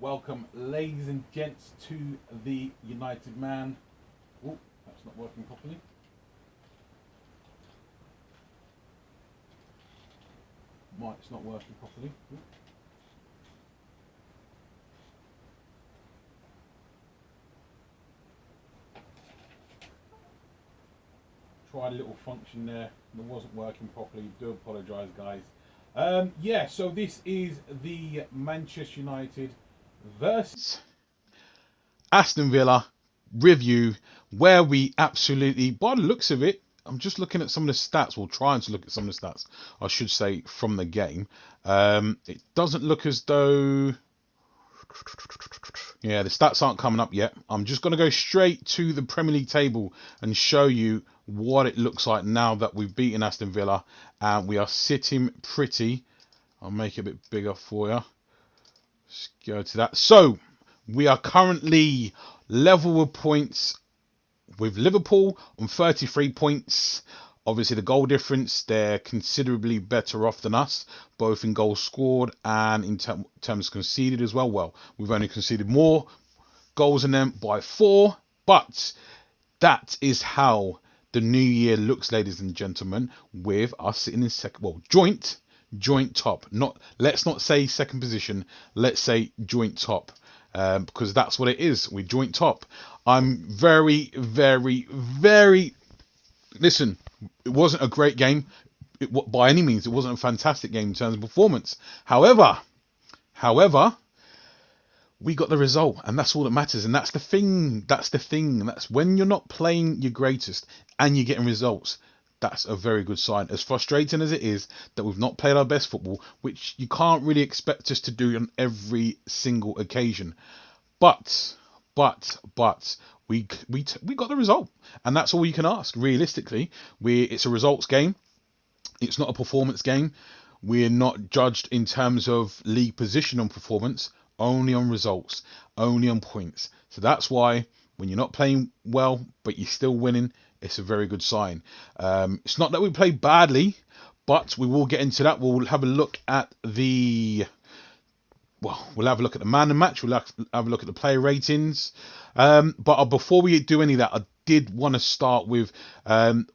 Welcome, ladies and gents, to the United Man. Oh, that's not working properly. Mic's not working properly. Ooh. Tried a little function there. It wasn't working properly. Do apologise, guys. Yeah, so this is the Manchester United versus Aston Villa review, where we absolutely, by the looks of it, I'm just looking at some of the stats, well, trying to look at some of the stats, I should say, from the game. It doesn't look as though, yeah, the stats aren't coming up yet. I'm just going to go straight to the Premier League table and show you what it looks like now that we've beaten Aston Villa and we are sitting pretty. I'll make it a bit bigger for you. Let's go to that. So we are currently level with points with Liverpool on 33 points. Obviously, the goal difference, they're considerably better off than us, both in goals scored and in terms conceded as well. Well, we've only conceded more goals than them by 4, but that is how the new year looks, ladies and gentlemen, with us sitting in second, well, joint top. Let's not say second position, let's say joint top. Because that's what it is. We joint top. I'm very, very, very... Listen, it wasn't a great game. By any means, it wasn't a fantastic game in terms of performance. However, we got the result, and that's all that matters. And that's the thing. That's when you're not playing your greatest and you're getting results. That's a very good sign. As frustrating as it is that we've not played our best football, which you can't really expect us to do on every single occasion, but we got the result, and that's all you can ask. Realistically, it's a results game. It's not a performance game. We're not judged in terms of league position on performance, only on results, only on points. So that's why when you're not playing well but you're still winning, it's a very good sign. It's not that we played badly, but we will get into that. We'll have a look at the man of the match. We'll have a look at the player ratings. But before we do any of that, I did want to start with,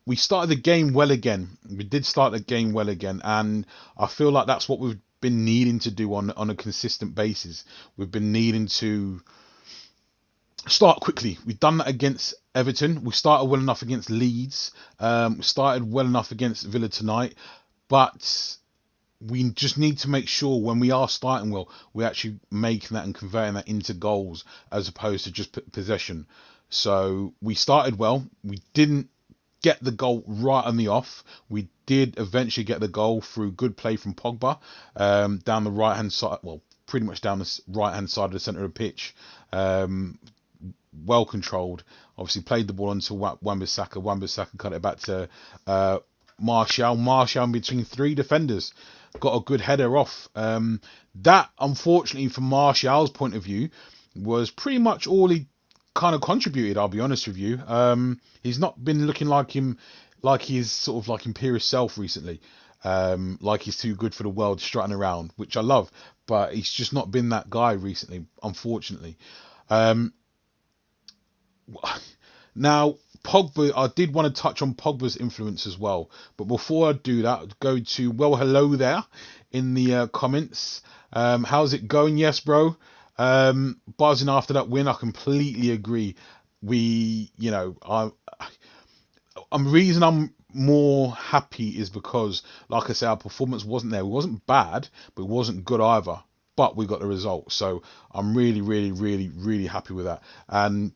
we started the game well again. We did start the game well again, and I feel like that's what we've been needing to do on a consistent basis. We've been needing to start quickly. We've done that against Everton. We started well enough against Leeds. We started well enough against Villa tonight, but we just need to make sure when we are starting well, we're actually making that and converting that into goals as opposed to just possession. So we started well. We didn't get the goal right on the off. We did eventually get the goal through good play from Pogba down the right hand side. Well, pretty much down the right hand side of the centre of the pitch. Well controlled. Obviously played the ball onto Wan-Bissaka. Wan-Bissaka cut it back to Martial. Martial in between 3 defenders. Got a good header off. That, unfortunately, from Martial's point of view, was pretty much all he kind of contributed, I'll be honest with you. He's not been looking like he's sort of like Imperious Self recently. Like he's too good for the world, strutting around, which I love. But he's just not been that guy recently, unfortunately. Now, Pogba, I did want to touch on Pogba's influence as well. But before I do that, I'd go to, well, hello there in the comments. How's it going? Yes, bro. Buzzing after that win. I completely agree. Reason I'm more happy is because, like I say, our performance wasn't there. It wasn't bad, but it wasn't good either. But we got the result. So I'm really, really, really, really happy with that. And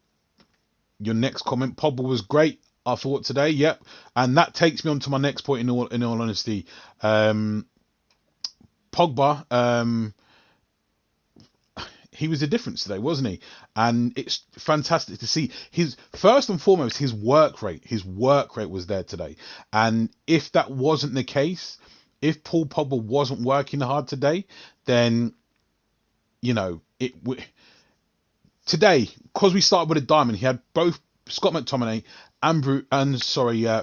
your next comment, Pogba was great, I thought, today. Yep. And that takes me on to my next point in all honesty. Pogba, he was a difference today, wasn't he? And it's fantastic to see his, first and foremost, his work rate. His work rate was there today. And if that wasn't the case, if Paul Pogba wasn't working hard today, then, today, because we started with a diamond, he had both Scott McTominay and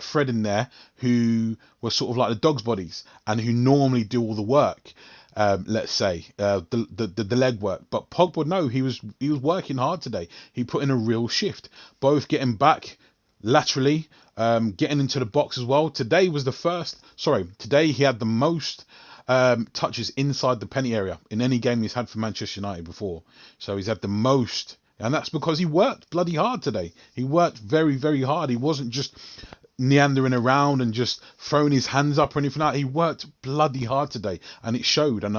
Fred in there, who were sort of like the dog's bodies and who normally do all the work. let's say the leg work. But Pogba, no, he was working hard today. He put in a real shift, both getting back laterally, getting into the box as well. Today was the first. Sorry, today he had the most touches inside the penalty area in any game he's had for Manchester United before. So he's had the most, and that's because he worked bloody hard today. He worked very, very hard. He wasn't just meandering around and just throwing his hands up or anything like that. He worked bloody hard today, and it showed. And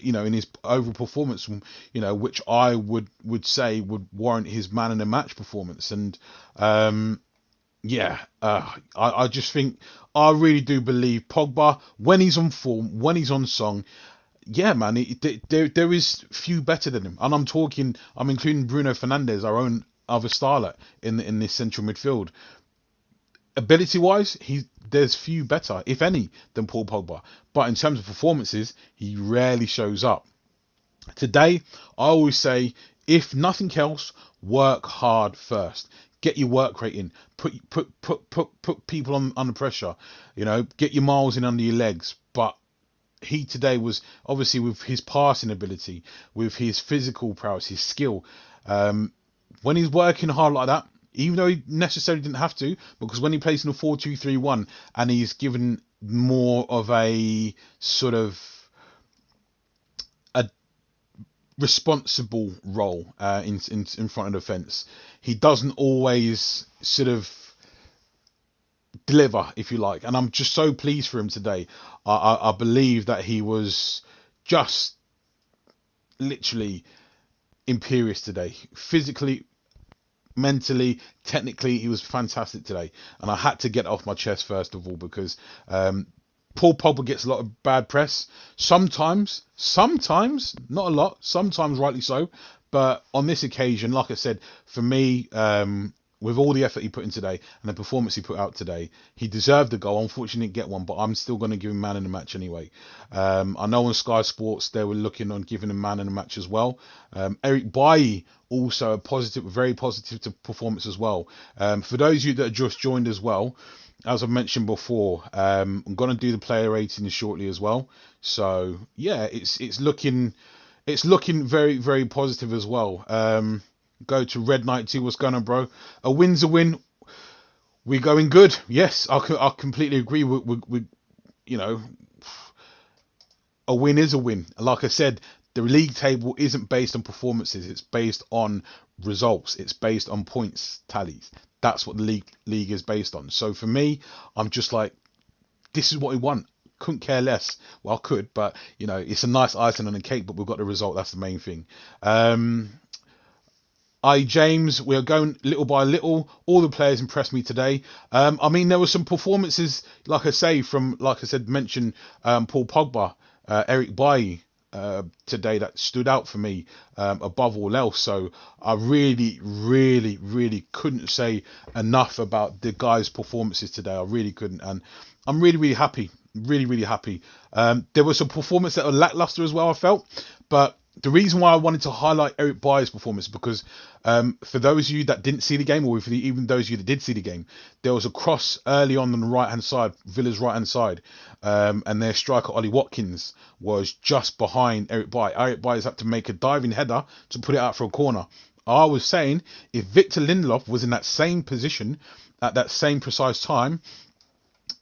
in his overall performance, which I would say would warrant his man in the match performance. And I just think, I really do believe Pogba, when he's on form, when he's on song, yeah, man, there is few better than him. And I'm including Bruno Fernandes, our own other starlet in this central midfield. Ability wise, there's few better, if any, than Paul Pogba. But in terms of performances, he rarely shows up. Today, I always say, if nothing else, work hard first. Get your work rate in. Put people under pressure. Get your miles in under your legs. But he today was, obviously, with his passing ability, with his physical prowess, his skill. When he's working hard like that, even though he necessarily didn't have to, because when he plays in a 4-2-3-1 and he's given more of a sort of a responsible role in front of the fence, he doesn't always sort of deliver, if you like. And I'm just so pleased for him today. I believe that he was just literally imperious today, physically, mentally, technically. He was fantastic today, and I had to get it off my chest first of all, because Paul Pogba gets a lot of bad press sometimes, not a lot, sometimes rightly so. But on this occasion, like I said, for me, with all the effort he put in today and the performance he put out today, he deserved the goal. Unfortunately, didn't get one, but I'm still going to give him man in the match anyway. I know on Sky Sports they were looking on giving him man in the match as well. Eric Bailly, also a positive, very positive performance as well. For those of you that have just joined as well, as I've mentioned before, I'm going to do the player ratings shortly as well. So yeah, it's looking very, very positive as well. Go to Red 92. What's going on, bro? A win's a win. We're going good. Yes, I completely agree. We a win is a win. Like I said, the league table isn't based on performances. It's based on results. It's based on points tallies. That's what the league is based on. So for me, I'm just like, this is what we want. Couldn't care less. Well, I could, but it's a nice icing on the cake. But we've got the result. That's the main thing. James, we are going little by little. All the players impressed me today. I mean, there were some performances, like I said, mentioned Paul Pogba, Eric Bailly today, that stood out for me above all else. So I really, really, really couldn't say enough about the guys' performances today. I really couldn't, and I'm really, really happy. Really, really happy. There was some performance that were lackluster as well, I felt, but the reason why I wanted to highlight Eric Bailly's performance, because for those of you that didn't see the game, or even those of you that did see the game, there was a cross early on the right-hand side, Villa's right-hand side, and their striker, Ollie Watkins, was just behind Eric Bailly. Eric Bailly's had to make a diving header to put it out for a corner. I was saying, if Victor Lindelof was in that same position at that same precise time,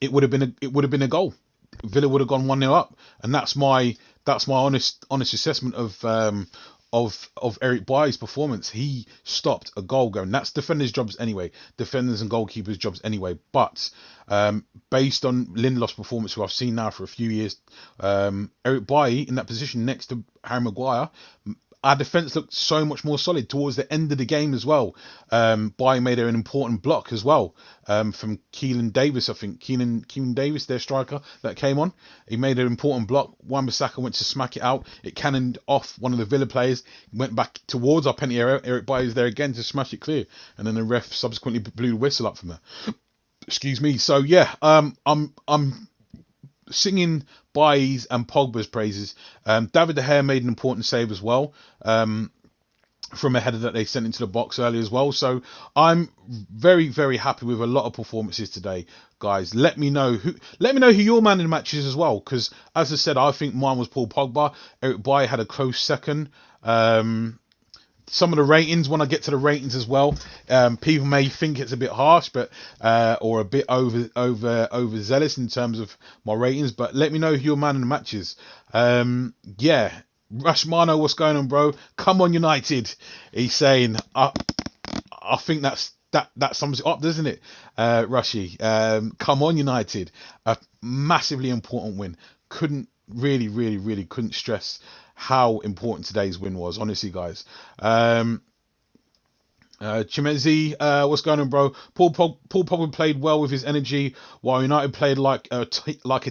it would have been a goal. Villa would have gone 1-0 up, and that's my honest assessment of Eric Bailly's performance. He stopped a goal going. That's defenders' jobs anyway, defenders and goalkeepers' jobs anyway. But based on Lindelof's performance, who I've seen now for a few years, Eric Bailly in that position next to Harry Maguire, our defence looked so much more solid towards the end of the game as well. Bailly made an important block as well from Keelan Davis, I think. Keelan Davis, their striker, that came on. He made an important block. Wan-Bissaka went to smack it out. It cannoned off one of the Villa players, went back towards our penalty area. Eric Bailly was there again to smash it clear. And then the ref subsequently blew the whistle up from there. Excuse me. So yeah, I'm singing Bailly's and Pogba's praises. David De Gea made an important save as well. from a header that they sent into the box early as well. So I'm very, very happy with a lot of performances today, guys. Let me know who your man in the matches as well, because as I said, I think mine was Paul Pogba. Eric Bailly had a close second. Some of the ratings, when I get to the ratings as well, people may think it's a bit harsh, but or a bit overzealous in terms of my ratings. But let me know who your man in the matches. Yeah, Rashmano, what's going on, bro? Come on, United. He's saying, I think that sums it up, doesn't it, Rushy? Come on, United. A massively important win. Really couldn't stress how important today's win was, honestly, guys. Chimezi, what's going on, bro? Paul Pogba played well with his energy, while United played like a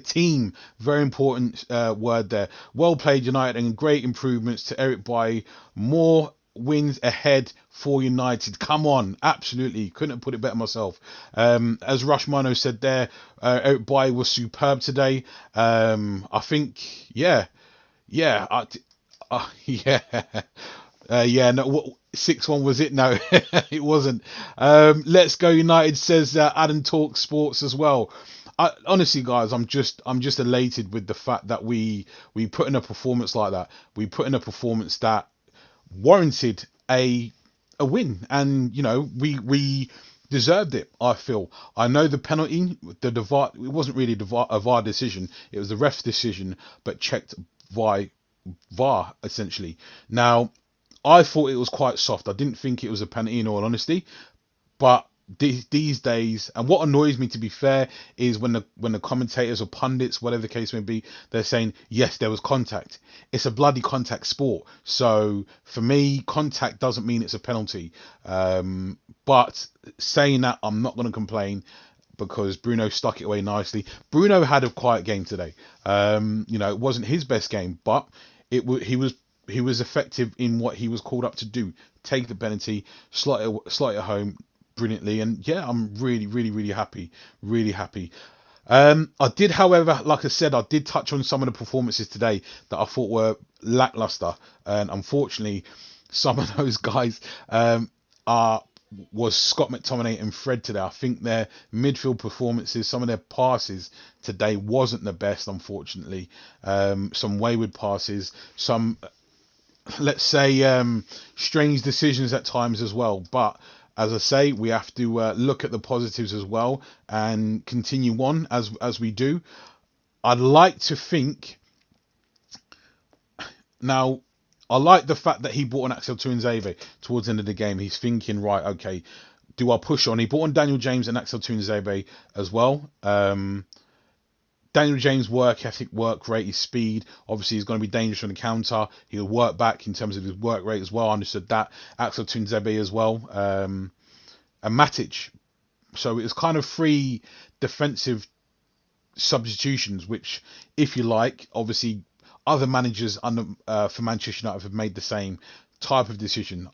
team. Very important word there. Well played, United, and great improvements to Eric Bailly. More wins ahead for United. Come on, absolutely. Couldn't have put it better myself. As Rushmano said there, Eric Bailly was superb today. I think, yeah. Yeah, no, what 6-1 was it? No, it wasn't. Let's go United, says Adam Talk Sports as well. Honestly, guys, I'm just elated with the fact that we put in a performance like that. We put in a performance that warranted a win, and you know we deserved it. I feel. I know the penalty, the VAR, it wasn't really a VAR decision. It was the ref's decision, but checked by VAR essentially. Now, I thought it was quite soft. I didn't think it was a penalty in all honesty, but these days, and what annoys me, to be fair, is when the commentators or pundits, whatever the case may be, they're saying yes, there was contact. It's a bloody contact sport. So for me, contact doesn't mean it's a penalty. But saying that, I'm not going to complain, because Bruno stuck it away nicely. Bruno had a quiet game today. You know, it wasn't his best game, but he was effective in what he was called up to do. Take the penalty, slot it home brilliantly, and yeah, I'm really happy. Really happy. I did, however, like I said, I did touch on some of the performances today that I thought were lackluster, and unfortunately, some of those guys was Scott McTominay and Fred today. I think their midfield performances, some of their passes today wasn't the best, unfortunately. Some wayward passes, some, let's say, strange decisions at times as well. But as I say, we have to look at the positives as well and continue on as we do. I'd like to think now, I like the fact that he brought on Axel Tuanzebe towards the end of the game. He's thinking, right, okay, do I push on? He brought on Daniel James and Axel Tuanzebe as well. Daniel James' work ethic, work rate, his speed, obviously he's going to be dangerous on the counter. He'll work back in terms of his work rate as well. I understood that. Axel Tuanzebe as well. And Matic. So it was kind of 3 defensive substitutions, which, if you like, obviously other managers under for Manchester United have made the same type of decision.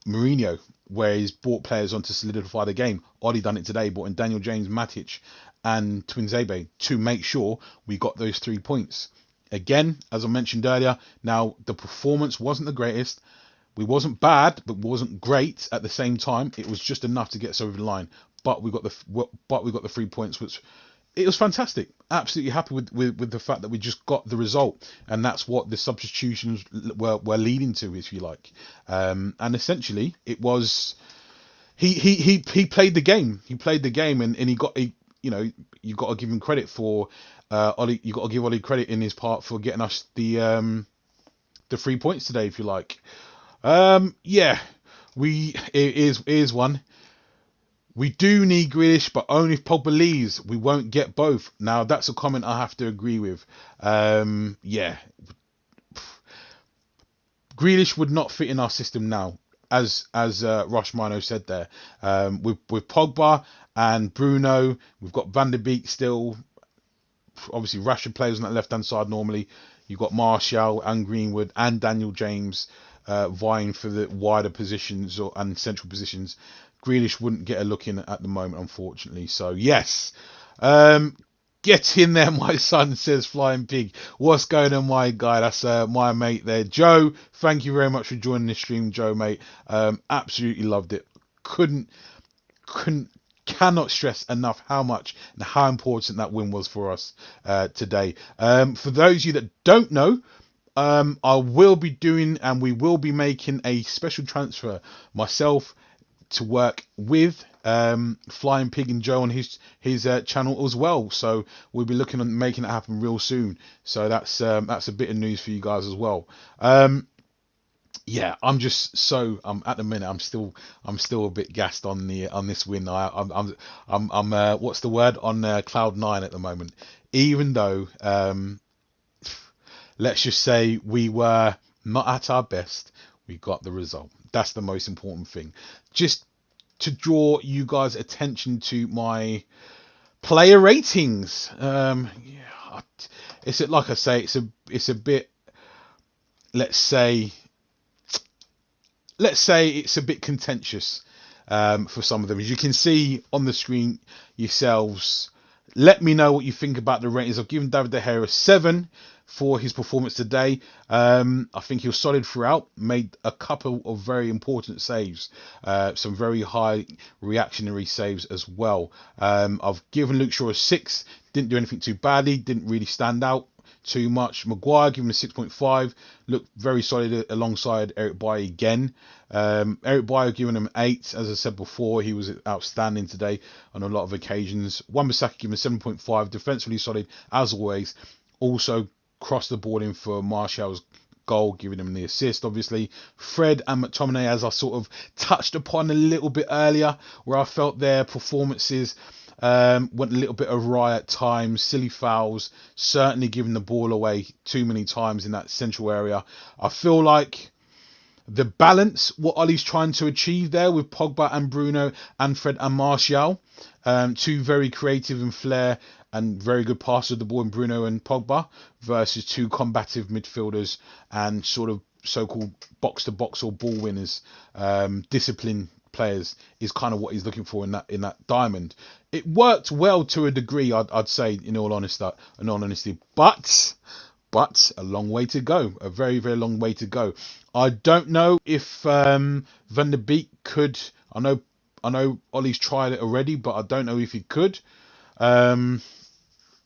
Mourinho, where he's brought players on to solidify the game. Oli done it today, brought in Daniel James, Matic, and Tuanzebe to make sure we got those 3 points. Again, as I mentioned earlier, now the performance wasn't the greatest. We wasn't bad, but wasn't great at the same time. It was just enough to get us over the line. But we got the 3 points, which it was fantastic. Absolutely happy with the fact that we just got the result, and that's what the substitutions were leading to, if you like. And essentially, it was he played the game. He played the game, and he got you got to give him credit for Oli. You got to give Oli credit in his part for getting us the 3 points today, if you like. Yeah, it is one. We do need Grealish, but only if Pogba leaves. We won't get both. Now, that's a comment I have to agree with. Yeah. Grealish would not fit in our system now, as Rushmano said there. With Pogba and Bruno, we've got Van der Beek still. Obviously, Rashford plays on that left-hand side normally. You've got Martial and Greenwood and Daniel James vying for the wider positions and central positions. Grealish wouldn't get a look in at the moment, unfortunately. So, yes. Get in there, my son, says Flying Pig. What's going on, my guy? That's my mate there. Joe, thank you very much for joining the stream, Joe, mate. Absolutely loved it. Couldn't, cannot stress enough how much and how important that win was for us today. For those of you that don't know, I will be doing, and we will be making a special transfer myself to work with Flying Pig and Joe on his channel as well. So we'll be looking at making it happen real soon. So that's a bit of news for you guys as well. Yeah, I'm just so at the minute I'm still a bit gassed on this win. I'm what's the word, on cloud nine at the moment. Even though let's just say we were not at our best, we got the result. That's the most important thing. Just to draw you guys' attention to my player ratings. Yeah, it's like I say, it's a bit. Let's say it's a bit contentious for some of them. As you can see on the screen yourselves, let me know what you think about the ratings. I've given David De Gea a 7 for his performance today. I think he was solid throughout, made a couple of very important saves, some very high reactionary saves as well. I've given Luke Shaw a 6, didn't do anything too badly, didn't really stand out too much. Maguire, given a 6.5, looked very solid alongside Eric Bailly again. Eric Bailly given him 8. As I said before, he was outstanding today on a lot of occasions. Wan-Bissaka given 7.5, defensively solid as always. Also crossed the board in for Martial's goal, giving him the assist, obviously. Fred and McTominay, as I sort of touched upon a little bit earlier, where I felt their performances went a little bit awry at times. Silly fouls, certainly giving the ball away too many times in that central area. I feel like the balance, what Ollie's trying to achieve there with Pogba and Bruno and Fred and Martial, two very creative and flair and very good passers of the ball in Bruno and Pogba, versus two combative midfielders and sort of so-called box-to-box or ball winners, disciplined players, is kind of what he's looking for in that diamond. It worked well to a degree, I'd say, in all honesty, but a long way to go, a very, very long way to go. I don't know if Van der Beek could. I know Ollie's tried it already, but I don't know if he could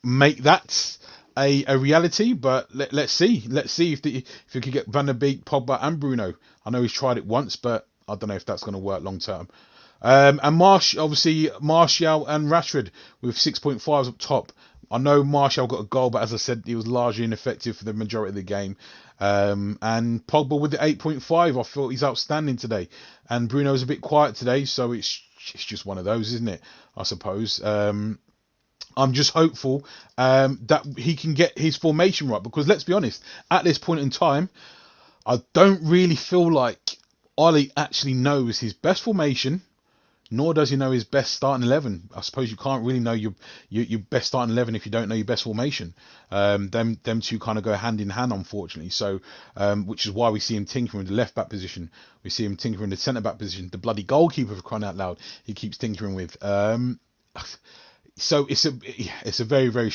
make that a reality. But let's see if we could get Van der Beek, Pogba, and Bruno. I know he's tried it once, but I don't know if that's going to work long term. And obviously Martial and Rashford with 6.5s up top. I know Martial got a goal, but as I said, he was largely ineffective for the majority of the game. And Pogba with the 8.5, I thought he's outstanding today. And Bruno's a bit quiet today, so it's just one of those, isn't it? I suppose. I'm just hopeful that he can get his formation right, because let's be honest, at this point in time, I don't really feel like Ollie actually knows his best formation, nor does he know his best starting 11. I suppose you can't really know your best starting 11 if you don't know your best formation. Them two kind of go hand in hand, unfortunately. So, which is why we see him tinkering with the left back position. We see him tinkering with the centre back position. The bloody goalkeeper, for crying out loud, he keeps tinkering with. So it's a very, very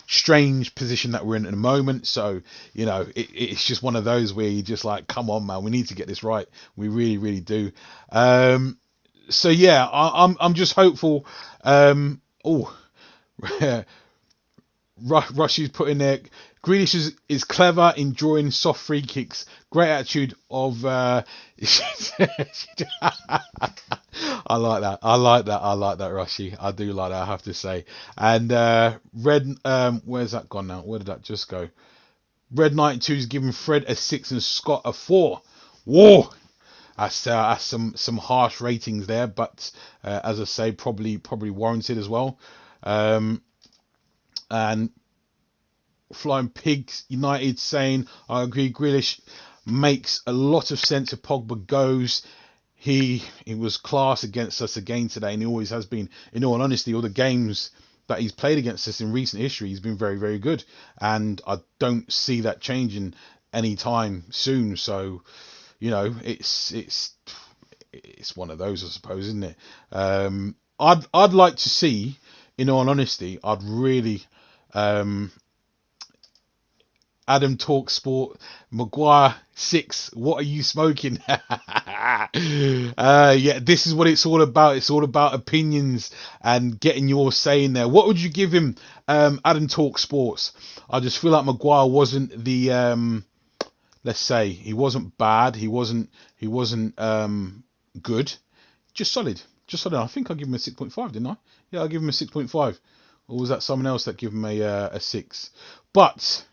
strange position that we're in at the moment. So, you know, it's just one of those where you just like, come on, man, we need to get this right. We really, really do. So yeah, I'm just hopeful. Rushy's put in there. Grealish is clever in drawing soft free kicks. Great attitude of. I like that, Rushy. I do like that, I have to say. And Red, where's that gone now? Where did that just go? Red 92 is giving Fred a 6 and Scott a 4. Whoa! That's some harsh ratings there, but as I say, probably warranted as well. And Flying Pigs United saying, I agree, Grealish makes a lot of sense if Pogba goes. He was class against us again today, and he always has been. In all honesty, all the games that he's played against us in recent history, he's been very, very good, and I don't see that changing anytime soon. So, you know, it's one of those, I suppose, isn't it? I'd like to see, in all honesty, I'd really Adam Talk Sport, Maguire 6. What are you smoking? Yeah, this is what it's all about. It's all about opinions and getting your say in there. What would you give him, Adam Talk Sports? I just feel like Maguire wasn't the let's say he wasn't bad. He wasn't good. Just solid. Just solid. I think I give him a 6.5, didn't I? Yeah, I give him a 6.5. Or was that someone else that gave him a 6? But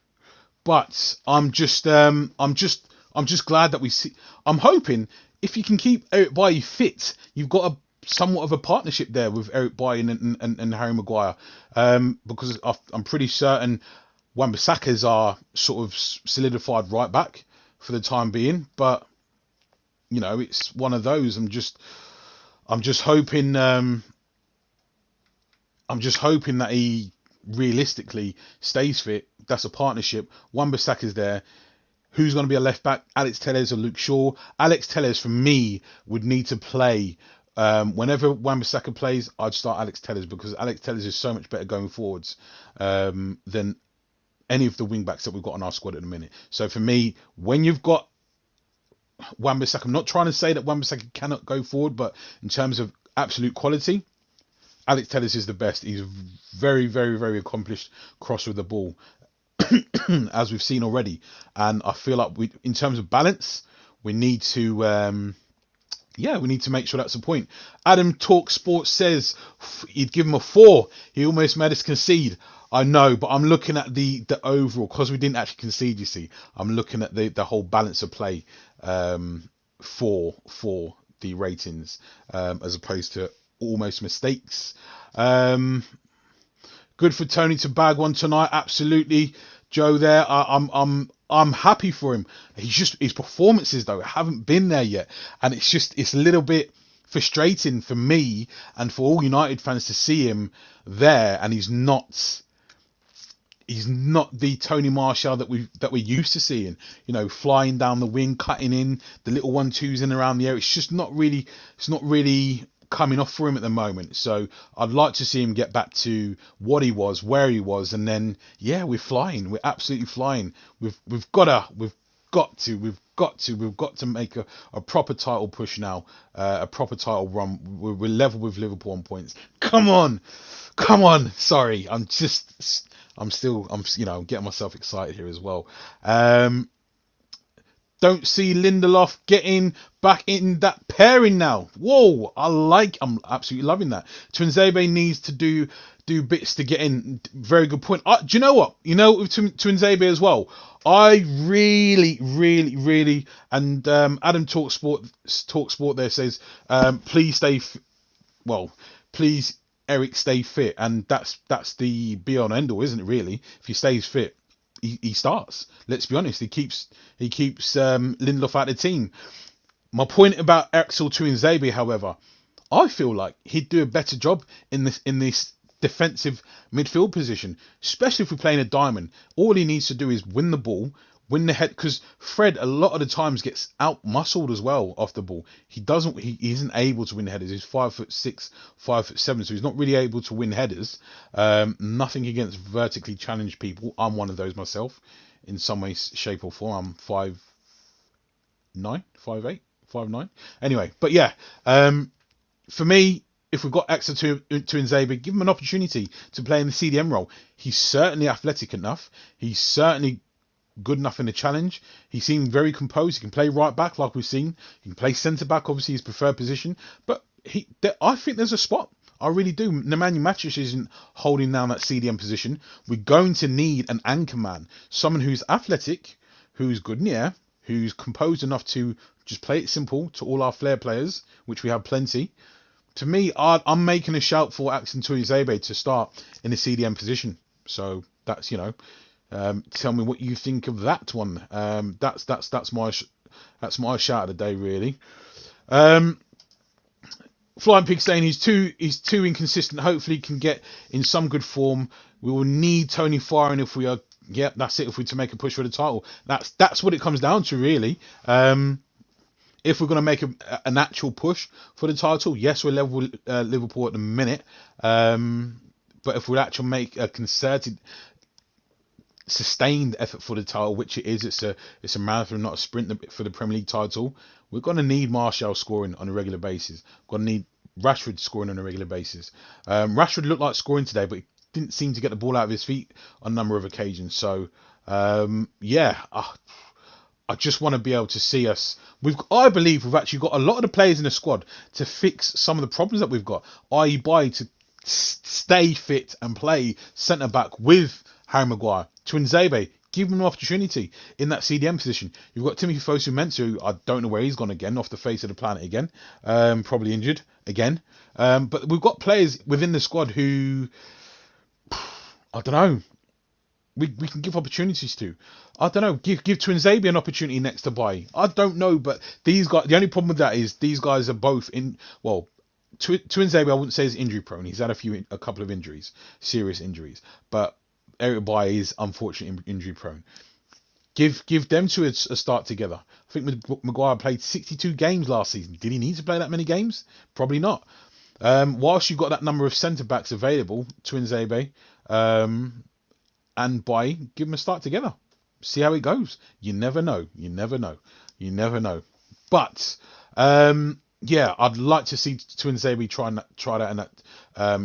I'm just glad that we see. I'm hoping if you can keep Eric Bailly fit, you've got a somewhat of a partnership there with Eric Bailly and Harry Maguire, because I'm pretty certain Wan-Bissaka's are sort of solidified right back for the time being. But you know, it's one of those. I'm just hoping that he realistically stays fit. That's a partnership. Wan-Bissaka's there. Who's going to be a left back? Alex Telles or Luke Shaw? Alex Telles, for me, would need to play. Whenever Wan-Bissaka plays, I'd start Alex Telles, because Alex Telles is so much better going forwards than any of the wing backs that we've got on our squad at the minute. So for me, when you've got Wan-Bissaka, I'm not trying to say that Wan-Bissaka cannot go forward, but in terms of absolute quality, Alex Telles is the best. He's very, very, very accomplished crosser of the ball, as we've seen already. And I feel like in terms of balance, we need to, we need to make sure that's the point. Adam Talk Sports says he'd give him a 4. He almost made us concede. I know, but I'm looking at the overall, because we didn't actually concede, you see. I'm looking at the whole balance of play for the ratings, as opposed to almost mistakes. Good for Tony to bag one tonight. Absolutely, Joe. There, I'm happy for him. His performances though haven't been there yet, and it's a little bit frustrating for me and for all United fans to see him there, and he's not the Tony Martial that we're used to seeing. You know, flying down the wing, cutting in the little 1-2s in around the air. It's just not really coming off for him at the moment. So I'd like to see him get back to what he was, where he was, and then we're flying. We're absolutely flying. We've got to make a proper title push now, a proper title run. We're level with Liverpool on points. Come on. Sorry, I'm getting myself excited here as well. Don't see Lindelof getting back in that pairing now. Whoa, I'm absolutely loving that. Tuanzebe needs to do bits to get in. Very good point. Do you know what? With Tuanzebe as well, I really, and Adam Talk Sport there says, please please Eric stay fit, and that's the be on end all, isn't it? Really, if he stays fit, he starts. Let's be honest, he keeps Lindelof out of the team. My point about Axel Tuanzebe, however, I feel like he'd do a better job in this defensive midfield position, especially if we're playing a diamond. All he needs to do is win the ball, win the head, because Fred a lot of the times gets out muscled as well off the ball. He isn't able to win headers. He's 5'6", 5'7", so he's not really able to win headers. Nothing against vertically challenged people. I'm one of those myself in some way, shape or form. I'm 5'9", 5'8", 5'9". Anyway, but for me, if we've got Axel Tuanzebe, give him an opportunity to play in the CDM role. He's certainly athletic enough. He's certainly good enough in the challenge. He seemed very composed. He can play right back like we've seen. He can play centre back, obviously his preferred position. But I think there's a spot. I really do. Nemanja Matic isn't holding down that CDM position. We're going to need an anchor man, someone who's athletic, who's good in the air, who's composed enough to just play it simple to all our flair players, which we have plenty. To me, I'm making a shout for Axel Tuanzebe to start in the CDM position. So that's tell me what you think of that one. That's my shout of the day, really. Flying Pig saying he's too inconsistent. Hopefully, he can get in some good form. We will need Tony firing if we are. Yep, that's it. If we're to make a push for the title, that's what it comes down to, really. If we're going to make an actual push for the title, yes, we're level with Liverpool at the minute. But if we actually make a concerted sustained effort for the title, which it is. It's a marathon, not a sprint for the Premier League title. We're going to need Martial scoring on a regular basis. We're going to need Rashford scoring on a regular basis. Rashford looked like scoring today, but he didn't seem to get the ball out of his feet on a number of occasions. So, yeah, I just want to be able to see us. I believe we've actually got a lot of the players in the squad to fix some of the problems that we've got, i.e. by to stay fit and play centre back with Harry Maguire. Twinzebe, give him an opportunity in that CDM position. You've got Timothy Fosu-Mensah, who I don't know where he's gone again, off the face of the planet again, probably injured again. But we've got players within the squad who, I don't know, we can give opportunities to. I don't know, give Twinzebe an opportunity next to Bailly. I don't know, but these guys, the only problem with that is these guys are both in, well, Twinzebe I wouldn't say is injury prone. He's had a couple of injuries, serious injuries, but Eric Bailly is unfortunately injury prone. Give them to a start together. I think Maguire played 62 games last season. Did he need to play that many games? Probably not. Whilst you've got that number of centre backs available, Twinzebe and Bailly, give them a start together. See how it goes. You never know. You never know. You never know. But yeah, I'd like to see Twinzebe try that in that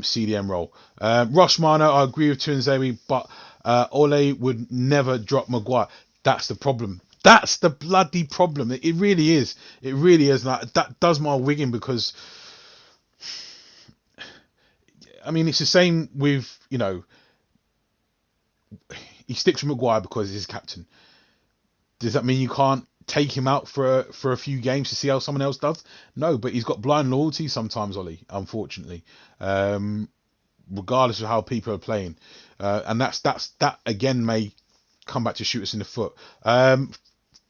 CDM role. Rosh Mano, I agree with Twinzebe, but Ole would never drop Maguire. That's the problem. That's the bloody problem. It really is. It really is. Like, that does my wigging, because I mean, it's the same with, you know, he sticks with Maguire because he's captain. Does that mean you can't take him out for a few games to see how someone else does? No, but he's got blind loyalty sometimes, Ollie, unfortunately, regardless of how people are playing, and that again may come back to shoot us in the foot.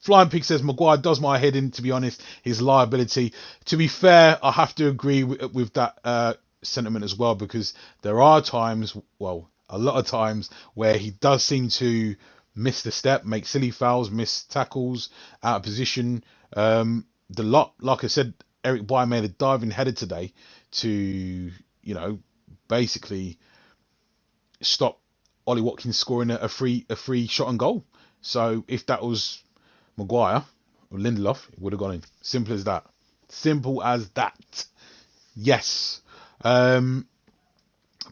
Flying Pig says Maguire does my head in, to be honest, his liability. To be fair, I have to agree with that sentiment as well, because there are times, well, a lot of times, where he does seem to miss the step, make silly fouls, miss tackles, out of position. Like I said, Eric Bailly made a diving header today to, you know, basically stop Ollie Watkins scoring a free shot on goal. So if that was Maguire or Lindelof, it would have gone in. Simple as that. Simple as that. Yes.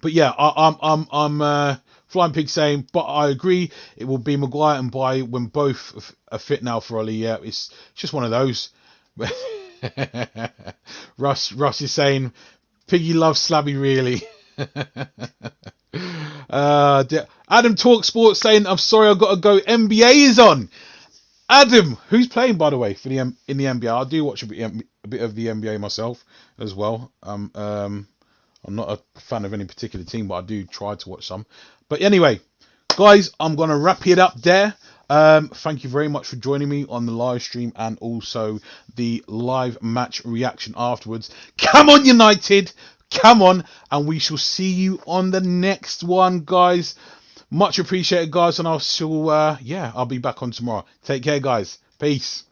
But yeah, I'm Flying Pig saying, but I agree, it will be Maguire and Bailly when both are fit now for Ollie. Yeah, it's just one of those. Russ is saying, Piggy loves Slabby really. Adam Talk Sports saying, I'm sorry, I've got to go. NBA is on. Adam, who's playing, by the way, for in the NBA? I do watch a bit of the NBA myself as well. I'm not a fan of any particular team, but I do try to watch some. But anyway, guys, I'm going to wrap it up there. Thank you very much for joining me on the live stream and also the live match reaction afterwards. Come on, United! Come on! And we shall see you on the next one, guys. Much appreciated, guys. And I'll be back on tomorrow. Take care, guys. Peace.